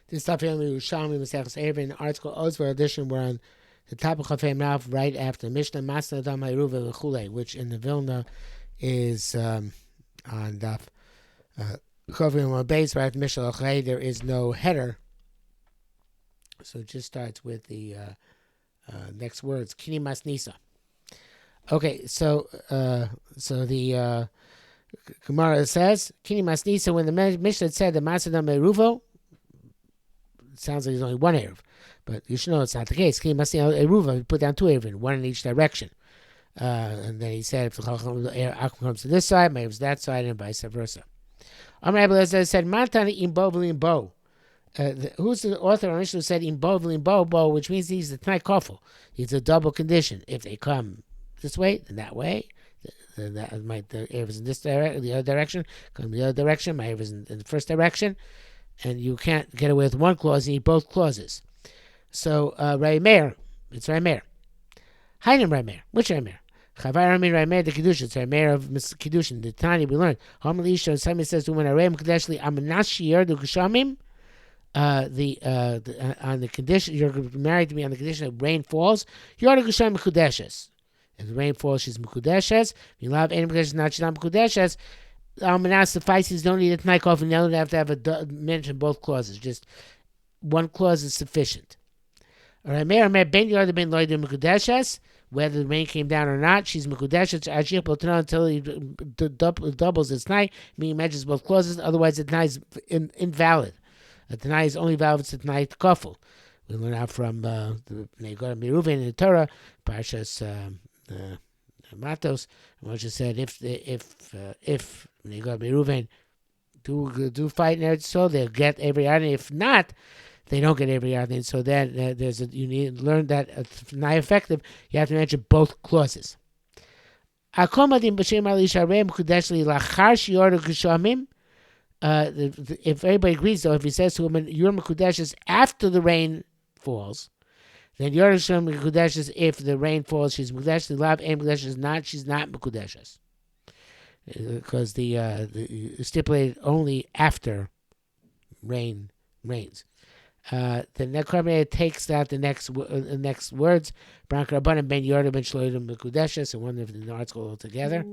This stuff here in Yerushalmi Eruvin, article Ozvar edition. We're on the top of Chafei Mouth right after Mishnah Masna Dam Hayruva V'chulei, which in the Vilna is on Daf Chafei Mouth base right after Mishnah Lachlei. There is no header, so it just starts with the next words Kini Masnisa. Okay, so the Gemara says Kini Masnisa when the Mishnah said the Masna Dam Hayruva. It sounds like there's only one Eruv, but you should know it's not the case. He must put down two Eruvin, one in each direction. And then he said, if the Chacham comes to this side, my Eruv's that side, and vice versa. Amar Abelazar said, Mantani imbo v'limbo. Who's the author of Mishnah who said imbo v'limbo, which means he's the Tnai Kofel. He's a double condition. If they come this way, then that way. Then the Eruv is in this direction, the other direction. Come the other direction, my Eruv is in the first direction. And you can't get away with one clause, you need both clauses. So, Raimer, it's Raimer. Hainem Raimer. Which Raimer? Chavar Rami Raimer, the Kedushin. It's Raimer of Kedushin. The Tani we learned. Homalisha, Simon says to when Areim Kadeshli, Amanashi Yerdu Kshamim, on the condition, you're married to me on the condition that rain falls, Yerdu Kshamim Kudeshes. If the rain falls, she's Mekudeshes. If you love any Mekudeshes, not she's not Mekudeshes. Almanas suffices, don't need a Tnai Kofel, you don't have to have mention both clauses. Just one clause is sufficient. Alright, Ben Yoda Ben Loidu Mekudeshes, whether the rain came down or not, she's Mekudeshes, until he doubles its Tnai, meaning mentions both clauses, otherwise the Tnai is invalid. A Tnai is only valid if it's a Tnai Kofel. We learn out from the Yerushalmi Eruvin in the Torah, Parshas Matos, Moshe said if Yerushalmi Eruvin do fight in Eretz Yisrael, they'll get every item. If not, they don't get every item. So then you need to learn that it's not effective. You have to mention both clauses. If everybody agrees, though, if he says to him, "You're Mekudeshes" after the rain falls. Then Yerushalmi Mekudeshes, if the rain falls, she's Mekudeshes. Lav and Mekudeshes not, she's not Mekudeshes. Because the stipulated only after rains. The Nekrame takes out the next words. Branch Rabbanan ben Yoda ben Shloim Mekudeshes, and one of the articles altogether.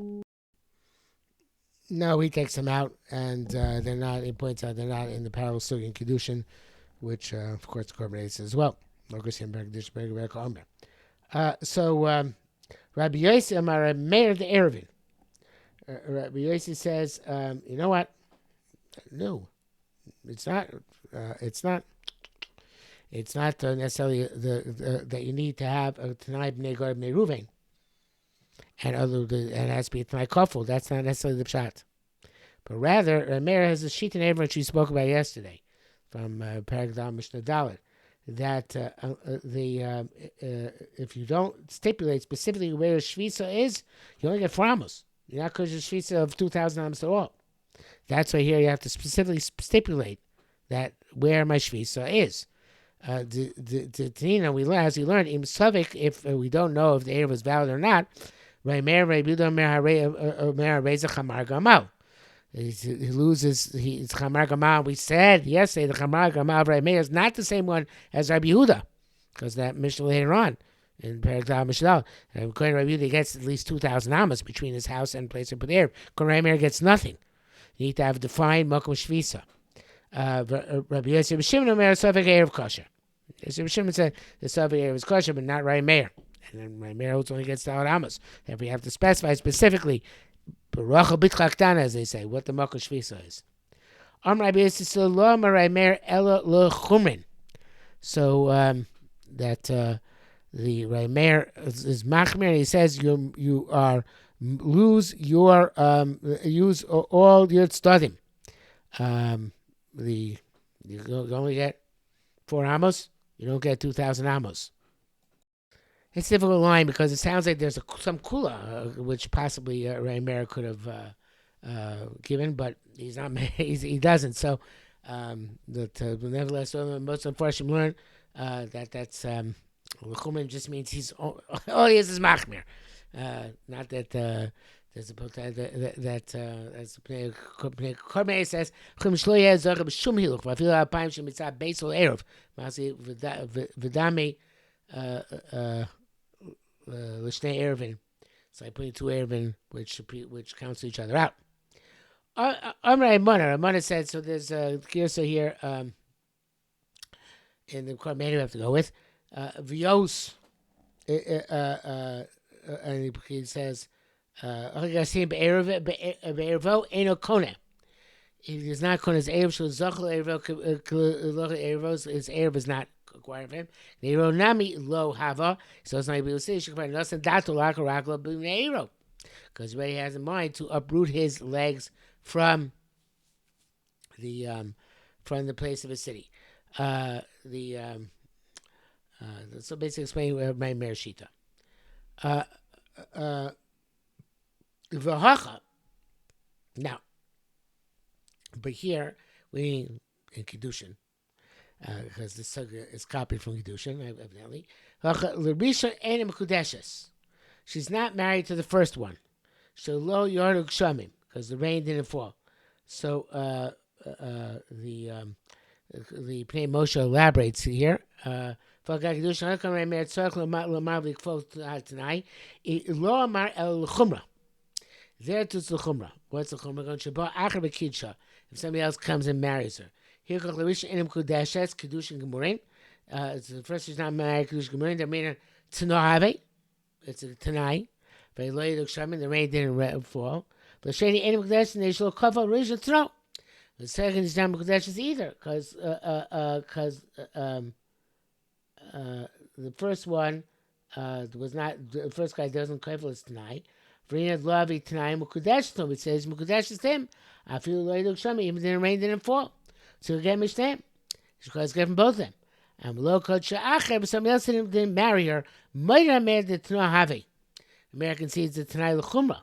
No, he takes them out, and they're not. He points out they're not in the parallel Sugi Kedushin, which of course the Korban says as well. So Rabbi Yossi Amar Meir the Eruvin. Rabbi Yossi says, you know what? No, it's not. It's not necessarily that you need to have a Tanai Bnei Gad Bnei Ruvain, and it has to be a Tanai Kofel. That's not necessarily the pshat, but rather Meir has a sheet in Eruvin which we spoke about yesterday from Perek Dal Mishnah Dalet. That if you don't stipulate specifically where the shvisa is, you only get 4 amos. You're not going to shvisa of 2,000 amos at all. That's why here you have to specifically stipulate that where my shvisa is. The Tanina we learn, as we learned, in Slavik, if we don't know if the Eruv is valid or not, Reimer Reibuda Mer Reza Chamar Gamal. He loses. It's Chamar Gamal. We said yesterday the Chamar Gamal of Rabbi Meir is not the same one as Rabbi Yehuda, because that Mishnah later on in Perek Dal Mishnah. According to Rabbi Yehuda, he gets at least 2,000 amos between his house and place of Peder. According to Rabbi Meir, gets nothing. You need to have defined Mokum Shvisa. Rabbi Yosef Shimon Omer Sofek Erev Kosher. Yosef Shimon said the Sofek Erev is kosher, but not Rabbi Meir. And then Rabbi Meir only gets the amos. If we have to specify specifically. Baracha b'tchaktana, as they say, what the Mokum Shvisa is. So that the Reimer is machmir. He says you are use all your tzadim. You only get 4 amos. You don't get 2,000 amos. It's a difficult line because it sounds like there's some kula which possibly Reimer could have given, but he's not. He doesn't. So nevertheless, most unfortunately learn that's Lechumen just means he's all he is machmir. Not that There's a that's Kormei says Chum Shloya Zocher B'Shum Hiluch V'Afilu Alpayim Shemitzah Beisol Erev Masi V'Dami L'Shnei Eruvin. So I put in two Eruvin which cancel each other out. Ramona said, so there's a Girsa here in the Kormei we have to go with. Vios, and he says, he does not kone his Erev, so Zochel Erev, his Erev is not acquired of him. Nero Nami Lo Hava, so it's not able to say, she can find nothing that to Laka Rakla Bunero, because what he has in mind to uproot his legs from the place of a city. So basically explain my Mereshita. Now, but here we in Kiddushin, because the suga is copied from Kiddushin, evidently. She's not married to the first one. So lo yarduk shamim, because the rain didn't fall. So the Pnei Moshe elaborates here. There to the chumrah. What's the chumrah? If somebody else comes and marries her. Here goes Larisha Enim Kudeshes, Kedushin Gemurin. The first is not married, Kedushin Gemurin. They mean Tanohave. It's a Tanai. Very low Yiduk Shaman, the rain didn't fall. But Shani Enim Kudesh, and they shall cover Risha Tano. The second is not Kudeshes either, because the first one was not, the first guy doesn't cover his Tanai. Vrina Lavi Tanai Mukudesh, so it says Mukudesh is him. I feel like even the rain didn't fall. So you get Mishtem. Because get from both of them. And local Sha'acher, but somebody else didn't marry her. Might have made the Tanah Havi. American seeds the Tanai L'chumra.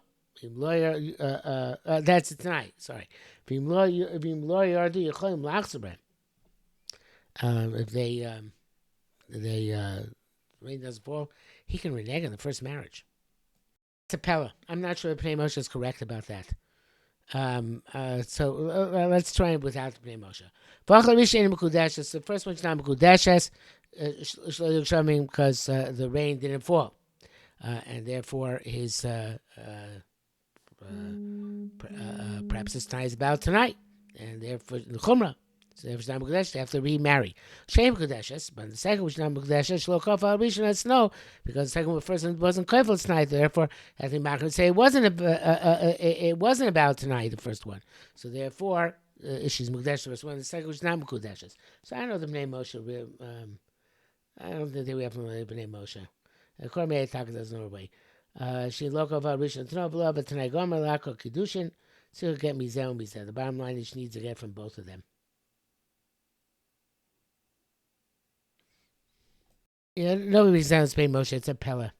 That's the Tanai, sorry. If rain doesn't fall, he can renege on the first marriage. It's a Pella. I'm not sure if Pnei Moshe is correct about that. So let's try it without the Pnei Moshe. The first one's not Mekudeshes, because the rain didn't fall, and therefore his perhaps his time is about tonight, and therefore the Chumrah. So if it's not Mekudeshes, they have to remarry. Shem Mekudeshes, but the second which is not Mekudeshes, Shlo Kofal Rishon has snow, because the second one first wasn't Kofal tonight. Therefore, I think Mark would say it wasn't about tonight, the first one. So therefore, she's Mekudeshes the first one. The second which is not Mekudeshes. So I know the Bnei Moshe. I don't think we have the Bnei Moshe. According to Taka, there's no way. She Lo Kofal Rishon Tano B'Lo, but tonight Gomer Lako Kiddushin. So he'll get Mizeh and Mizeh. The bottom line is she needs to get from both of them. Yeah, nobody sounds Pnei Moshe. It's a Pella.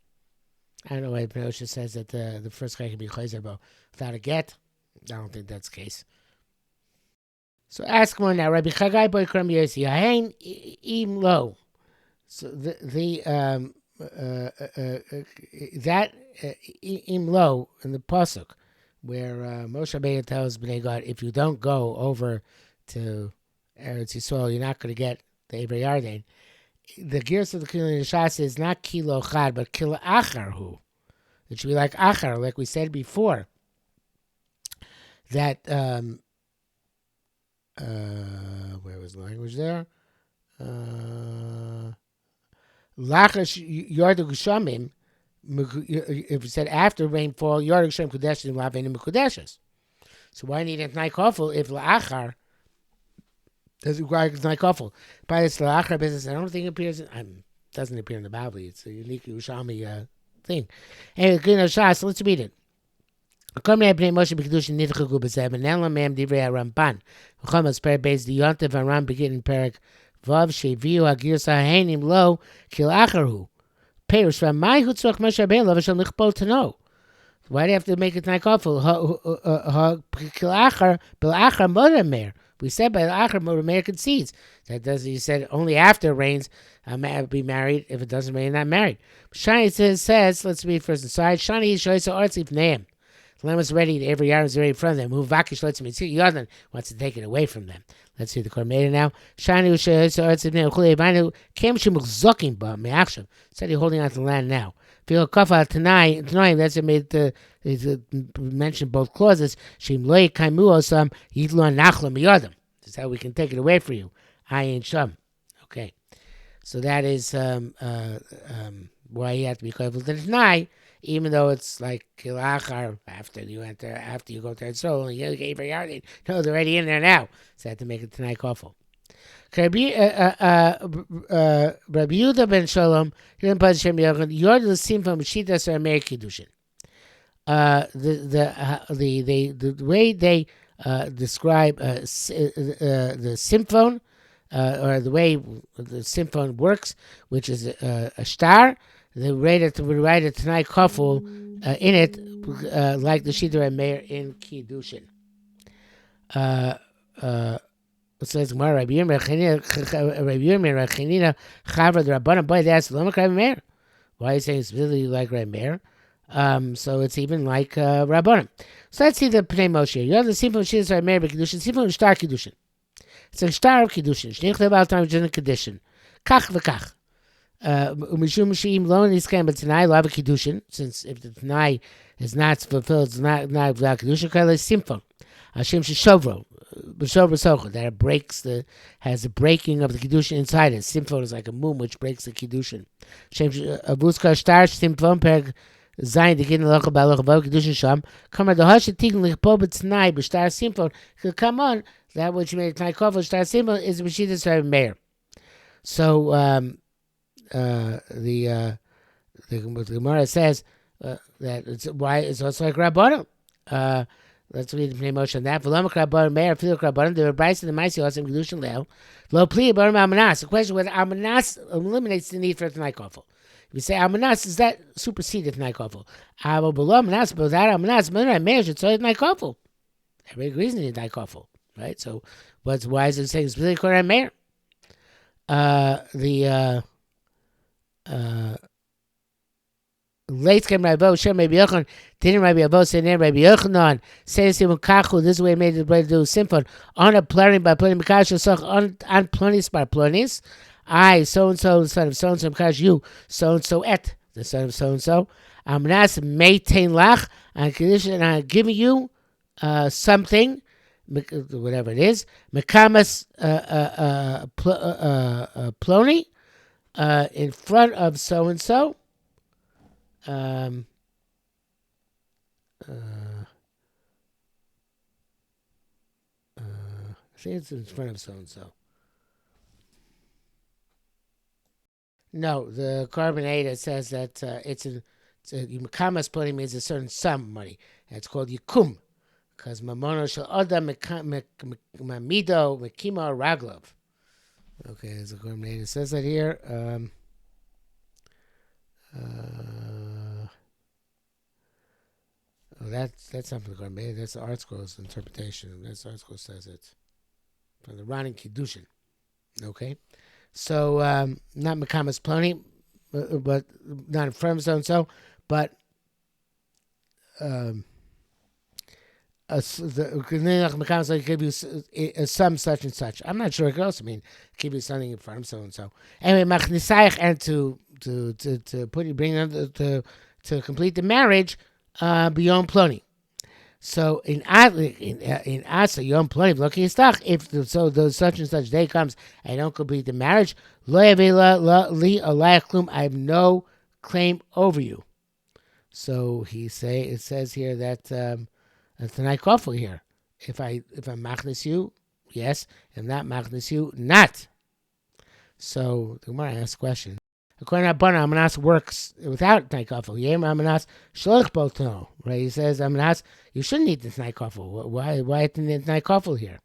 I don't know why Moshe says that the first guy can be Chayzer without a get. I don't think that's the case. So ask more now. Rabbi Chagai Boy Kram Yossi Yahain Im Lo. So that Im Lo in the pasuk where Moshe Rabbeinu tells Bnei God, if you don't go over to Eretz Yisrael, you're not going to get the Eber Yarden. The gears of the Kilo Shas is not Kilo Chad, but Kilo Achar Hu. It should be like Achar, like we said before. That, where was the language there? Lachash Yarduk Shamim, if we said after rainfall, Yarduk Shem Kudeshim Lavenim Kudeshes. So why need a Tnai Kofel if La'achar doesn't require Tnai Kofel? By this La'achar business, I don't think it appears, doesn't appear in the Bible. It's a unique Yerushalmi thing. Anyway, Shas, let's read it. According to Pnei Moshe B'Kedushin Nidchagu B'Zeh, and Elam Mem Divrei HaRamban, V'chomas Perek Beis Diyontef HaRam beginning Perek Vav Sheviu Hagirsa Hainim Lo Kil Acharu. Peirush Ramai Hutzvach Moshe Rabbeinu Lo V'Shal Nichpol to know. Why do you have to make it Tnai Kofel? Kil Achar Bil Achar Moder Meir. We said by the Achar Moder Meir concedes. That does. You said only after it rains be married. If it doesn't rain, not married. Shani says let's read first inside. Shani Shoysa Artzif Neim. The lamb was ready. Every yard was ready from them. Who vakish lets me see. Yarden wants to take it away from them. Let's see the Kormeda now. Shani came zoking ba me'achshav. Said he's holding on to the land now. Feel kafa tonight. That's what made the mentioned both clauses. Shim loy kaimu osam yitlo nachla miyadam. That's how we can take it away for you. Ayin sham. Okay. So that is why you have to be careful to deny, even though it's like kilachar after you go to Israel and you gave a yard. No, they're already in there now. So I have to make it tonight awful. Rabbi Yehuda ben Shalom, you're the sim from Shitas or Meir Kiddushin. The way they describe the symphone. Or the way the symphony works, which is a star. They write it tonight kaful in it, like the Shiddur and Meir in Kiddushin. It says Rabbi Yirmiyah Rechanina Chavra the Rabbanan. Boy, they asked Lama Rabbi Meir. Why are you saying it's really like Rabbi Meir? So it's even like Rabbanan. So let's see the Pnei Moshe. You have the symphony Shiddur Rabbi Meir Kiddushin, symphony star Kiddushin. It's a star of Kiddushin. Shneich about time in Kiddushin. Kach v'kach. Umishum sheim lo niskan but Tanai lo have a Kiddushin. Since if the Tanai is not fulfilled, it's not without Kiddushin. Kala simfon. Hashem sheshovro. B'shovro socha. That it breaks has a breaking of the Kiddushin inside it. Simfon is like a moon which breaks the Kiddushin. Hashem avuska star simfon per Zayin the gin locha balocha bo Kiddushin sham. Come the hashet tigun lichpo b'Tanai b'star simfon. Come on. That which made Tanai Kofel Shtar Simple is Mashiach Rabbi Meir. So the Gemara says that it's why it's also like Rabbanim. Let's read the Pnei Moshe on that. V'lomak Rabbanim Meir Filuk Rabbanim. The Rebbeis and the Ma'aseh Osam Kedushin Leo Lo Pli Barim Amanas. The question whether Amanas eliminates the need for Tanai Kofel. If you say Amanas, does that supersede the Tanai Kofel? Avo below Amanas, but without Amanas, Meir should say Tanai Kofel. Everybody agrees in the Tanai Kofel. Right, so why is it saying it's really Koran Meir? Late came Rabbi Shem Rabbi Yochanan didn't Rabbi Abo say near Rabbi Yochanan say Simon Kachu. This is the way he made the bread to do symphon on a plurning by plurning Mikash on plunis by plunis. I so and so the son of so and so Mikash you so and so et the son of so and so. Amnas meitain lach and condition and I'm giving you something. Whatever it is, Mekamas Ploni in front of so and so. I think it's in front of so and so. No, the Carbonata says that it's Mekamas Ploni means a certain sum of money. And it's called Yikum. Because Mamono shel Adam Mamido Mekima Raglov. Okay, there's a Gourmet. It says that here. That's not from the Gourmet. That's the Art Scrolls interpretation. That's the Art Scroll says it. From the Ron and Kiddushin. Okay? So, not Mekamas Ploni, but not in front of so and so, but. Give you some such and such. I'm not sure. It could also mean give you something in front of so and so. Anyway, machnisayich and to bring them to complete the marriage beyond ploni. So in Asa Yom Ploni looking stach, if the such and such day comes and I don't complete the marriage, lo yavela li alayach klum. I have no claim over you. So it says here that. Tanai Kofel here. If I'm machnis you, yes. If not machnis you, not. So the Gemara asks a question. According to Abana, Amanas works without Tanai Kofel. Yem Amanas shloich both know. Right? He says Amanas, you shouldn't need the Tanai Kofel. Why the Tanai Kofel here?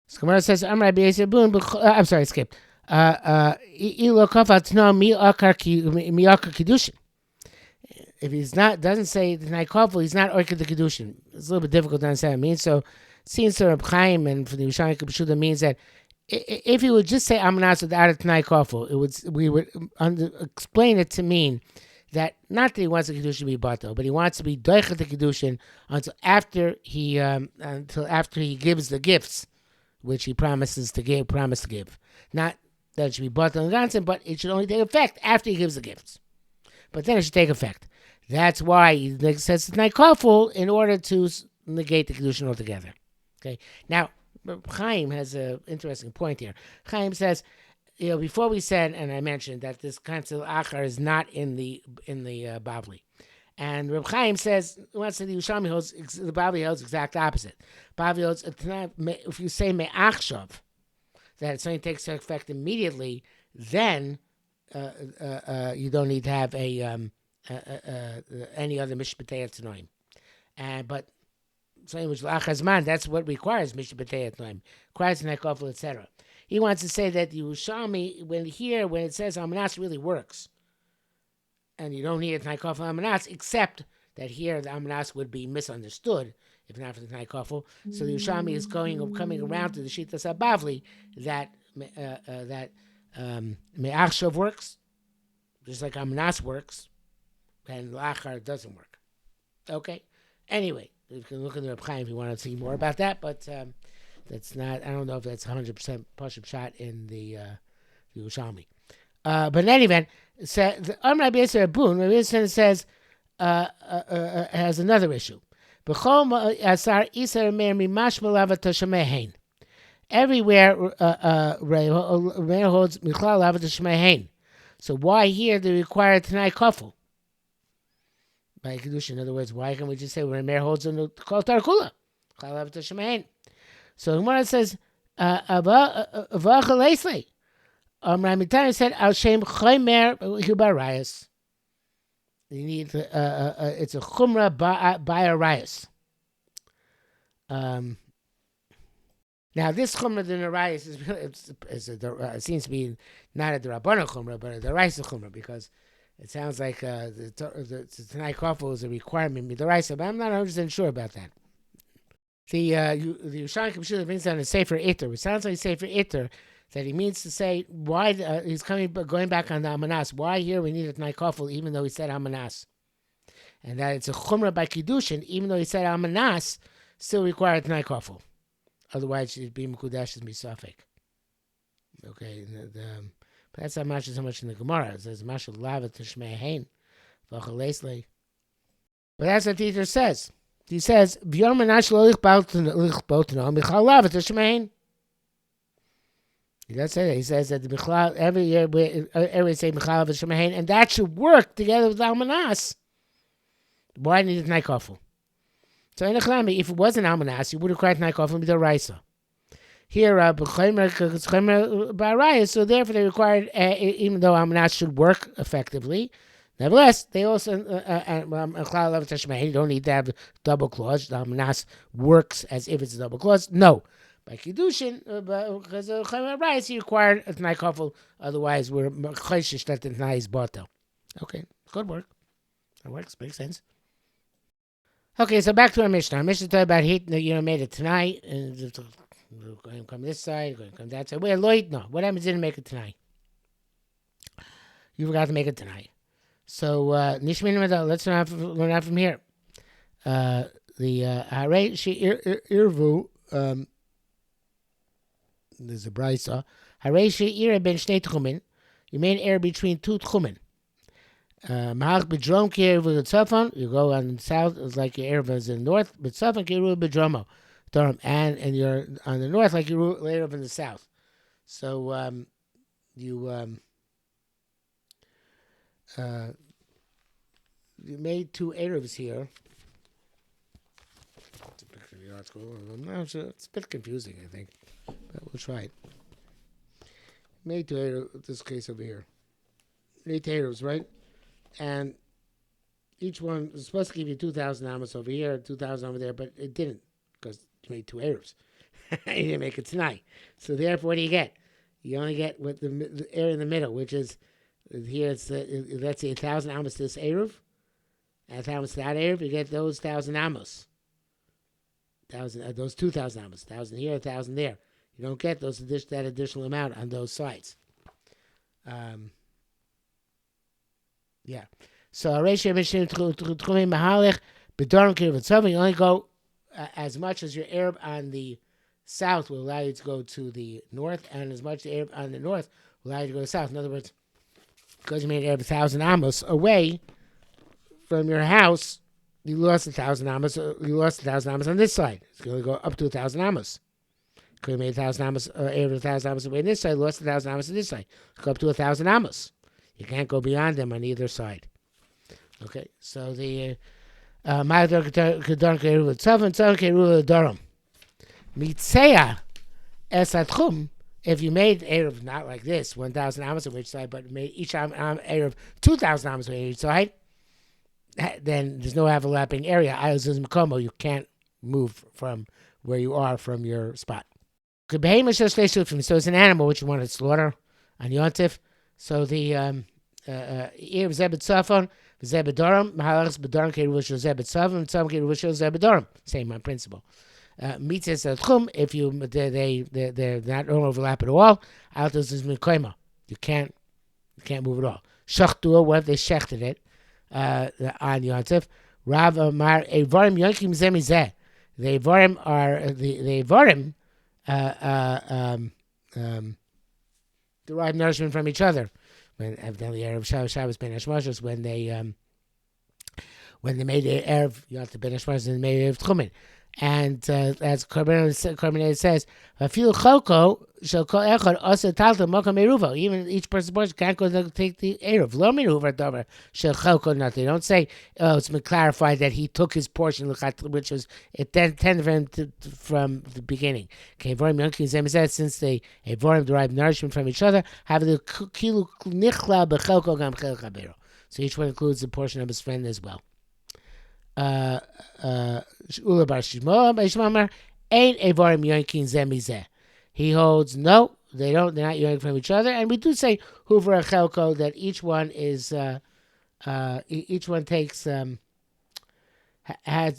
So Gemara says Amar I'm sorry, I skipped. Ilo Kofel Tno mi akar kiddushin. If he's not, doesn't say the Tanai Kofel, he's not Orchid the Kiddushin. It's a little bit difficult to understand what it means. So, seeing Sir Reb Chaim and from the Yerushalmi Eruvin means that if he would just say Amanas without a Tanai Kofel, we would explain it to mean that not that he wants the kedushin to be batal, but he wants to be doichet the kedushin until after he gives the gifts, which he promised to give. Not that it should be batal and ganzen, but it should only take effect after he gives the gifts. But then it should take effect. That's why he says it's naikaful in order to negate the kedushin altogether. Okay. Now, Chaim has an interesting point here. Chaim says, before we said, and I mentioned that this concept of achar is not in the Bavli, and Reb Chaim says once the Yerushalmi holds, the Bavli holds exact opposite. Bavli holds if you say me'achshav, that it only takes effect immediately, then you don't need to have any other mishpatei tanoim. But saying which lachazman, that's what requires mishpatei tanoim, requires nekofel, etc. He wants to say that Yerushalmi, when it says Amanas, really works. And you don't need a Tnai Kofel Amanas, except that here the Amanas would be misunderstood, if not for the Tnai Kofel. So the Yerushalmi is coming around to the Shitas HaBavli that Me'achshav works, just like Amanas works, and Lachar doesn't work. Okay? Anyway, you can look in the Reb Chaim if you want to see more about that, but that's not, I don't know if that's 100% push-up shot in the Yerushalmi. But in any event, the Rabbi Yisrael Boon, Rabbi Yisrael says, has another issue. Everywhere, holds Michlal Lavat Shemehein. So why here they require Tanai Kofel? By Kedusha, in other words, why can't we just say when Meir holds in the Kol Tarakula? Michlal Lavat Shemehein. So the Gemara says, "V'achalesli." Ramitani said, "Al shem chaymer hubarayas." You need it's a chumra by a rayas. Now this chumra the rayas is it seems to be not a derabbanan chumra, but a deraisa chumra, because it sounds like the Tanai Kofel is a requirement midaraisa, but I'm not 100% sure about that. The Yerushalmi Kabbalah brings down a Sefer Iter. It sounds like Sefer Iter that he means to say why he's going back on the Amanas. Why here we need a Tnai Kofel even though he said Amanas, and that it's a Chumrah by Kiddushin even though he said Amanas still required Tnai Kofel. Otherwise it'd be Mekudash as Misafek. Okay, but that's not so much in the Gemara. It says Mashal Lavat Tishmei V'Chalesle. But that's what the Iter says. He says, he says, he does say that. He says that the Bichlal, every year, every say Bichlal v'Shemahain, and that should work together with Almanas. Why need a Tnai Kofel? So in Echlami, if it wasn't Almanas, you would have cried Tnai Kofel with a Raisa. Here, so therefore they required, even though Almanas should work effectively, nevertheless, they also, you don't need to have double clause. The Almanas works as if it's a double clause. No. By Kiddushin, because of Chayim he required a Tnai Kofel, otherwise we're Chayshish that the Tnai is Batel. Okay, good work. That works, makes sense. Okay, so back to our Mishnah. Our Mishnah talked about heat, made it tonight, and going to come this side, going to come that side. Wait, Lloyd, no. What happens didn't make it tonight? You forgot to make it tonight. So, Nishmin, let's learn out from here. The Harei Irvu, there's a brisa. Harei she'ira ben shnei tchumen. You made air between two tchumen. Mahach b'drom ki erev b'tzafon. You go on the south, it's like your erev is in the north. B'tzafon ki erev b'dromo. And you're on the north like your erev in the south. So you made two erevs here. It's a bit confusing, I think. But we'll try it. Made to this case over here. 8 erevs, right? And each one is supposed to give you 2,000 amos over here, 2,000 over there, but it didn't because you made 2 erevs. You didn't make it tonight. So therefore, what do you get? You only get with the air in the middle, which is here. It's let's say 1,000 amos to this erev, and 1,000 to that erev. You get those 1,000 amos. Those 2,000 amos. 1,000 here, 1,000 there. You don't get that additional amount on those sides. Yeah. So Aresh Mishim Tchumim Mahalech B'Dorim Kirvat Tzavim. You only go as much as your Arab on the south will allow you to go to the north, and as much as the Arab on the north will allow you to go to the south. In other words, because you made Arab 1,000 amos away from your house, you lost 1,000 amos. You lost 1,000 amos on this side. It's going to go up to 1,000 amos. Could have made 1,000 amos, Arab 1,000 amos away on this side. Lost 1,000 amos on this side. Go up to 1,000 amos. You can't go beyond them on either side. Okay, so the Ma'adar Kedarim Keruva Tzavim Tzavim Keruva Daram Mitzea Esatchum. If you made Erev not like this, 1,000 amos on each side, but made each Erev 2,000 amos on each side, then there's no overlapping area. You can't move from where you are from your spot. So it's an animal which you want to slaughter on Yontif. So the Erev Zebed Safon, Zebed Doram, Mahalachs Bedoram Keruva Zebed Safon, Tzavim Keruva Zebed Doram. Same principle. Mitzvahs Tchum, if they're not overlap at all, Altos is Mikoima. You can't move at all. Shachtua, what if they shechted it on Yontif? Rav Amar Evarim Yonkim Zemizeh. The Evarim are the Evarim derive nourishment from each other. When evidently Erev Shabbos Ben Hashmashos, when they made the Erev Yontif Ben Hashmashos and made Erev Tchumen. And as Carbonated says, even each person's portion can't go to take the Erev. They don't say, oh, it's been clarified that he took his portion, which was it tended from the beginning. Okay, since they Evorim derive nourishment from each other, have the so each one includes a portion of his friend as well. He holds no, they're not yoinking from each other, and we do say Hoover Chelko that each one is each one takes has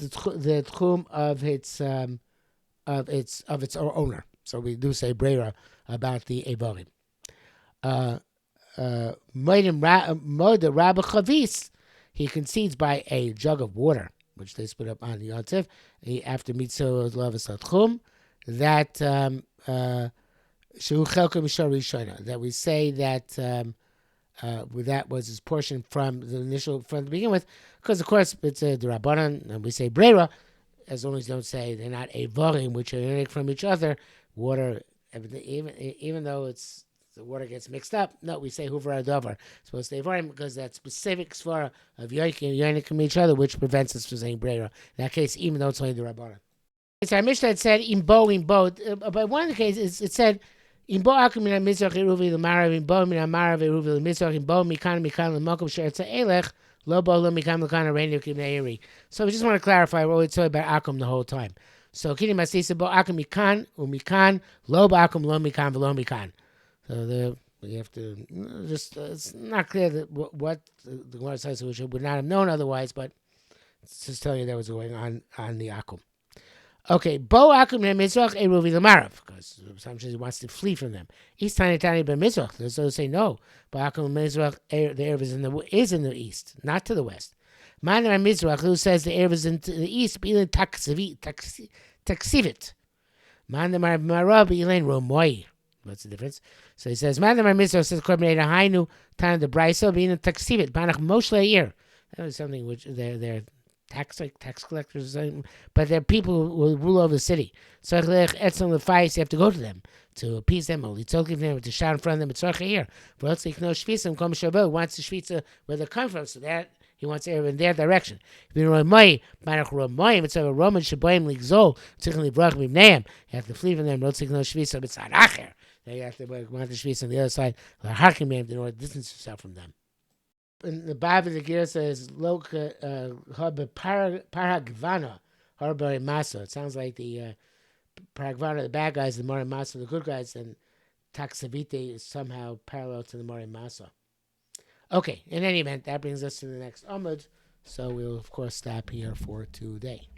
the tchum of its owner. So we do say Breira about the Evorim. Moed Rabbi Chavis. He concedes by a jug of water, which they split up on the Yontif, after Mitzvah Lavas Tchum, that that we say that that was his portion from the begin with, because of course it's a D'Rabbanan, and we say Breira, as long as you don't say they're not Evorim, which are unique from each other. Water, even though it's the water gets mixed up. No, we say Hoover Adover. It's supposed to Evorim because that specific svara of Yoikim from each other, which prevents us from saying Breira. In that case, even though it's only the Rabbanan. It's our Mishnah that said Imbo. But one of the cases it said Imbo Akum Min HaMizrach Eruvi L'Marav Imbo Min HaMarav Eruvi L'Mizrach Imbo Mikan L'Mokum Sheretza Elech Lobo Lo Mikam L'Kan Arenu Kim Ne'eri. So we just want to clarify what we talking about Akum the whole time. So Kini Masisa Bo Akum Mikan Umikan Lobo Akum Lo Mikan V'Lo Mikan. So we have to just, it's not clear that what the Gemara says, which would not have known otherwise, but it's just telling you that was going on the Akum. Okay, Bo Akum ne Mizrach Eruvi L'Marav, because sometimes he wants to flee from them. East Tani Ben Mizrach, there's those who say no. Bo Akum Mizrach, the Erev is in the east, not to the west. Manar Mizrach, who says the Erev is in the east, Bilin Taksivit. Manar Marav, Bilin Romoi. What's the difference? So he says, "Man, my mitzvah says korbanei hainu tan the brayso being a taksivit banach moshe year." That was something which they're tax collectors, but they're people who will rule over the city. So etzon lefayis, you have to go to them to appease them, or to them, to shout in front of them. It's a year. But let's no shvisa kom shavo wants the shvisa where they come from, so that he wants to in their direction. You have to flee from them. You have to want the shvisa on the other side. In order to distance yourself from them. In the Bible, the Gira says, Paragvana, Harbari Masa. It sounds like the Paragvana, the bad guys, the Mori Masa, the good guys, and Taksavite is somehow parallel to the Mori Masa. Okay, in any event, that brings us to the next Amud. So we'll, of course, stop here for today.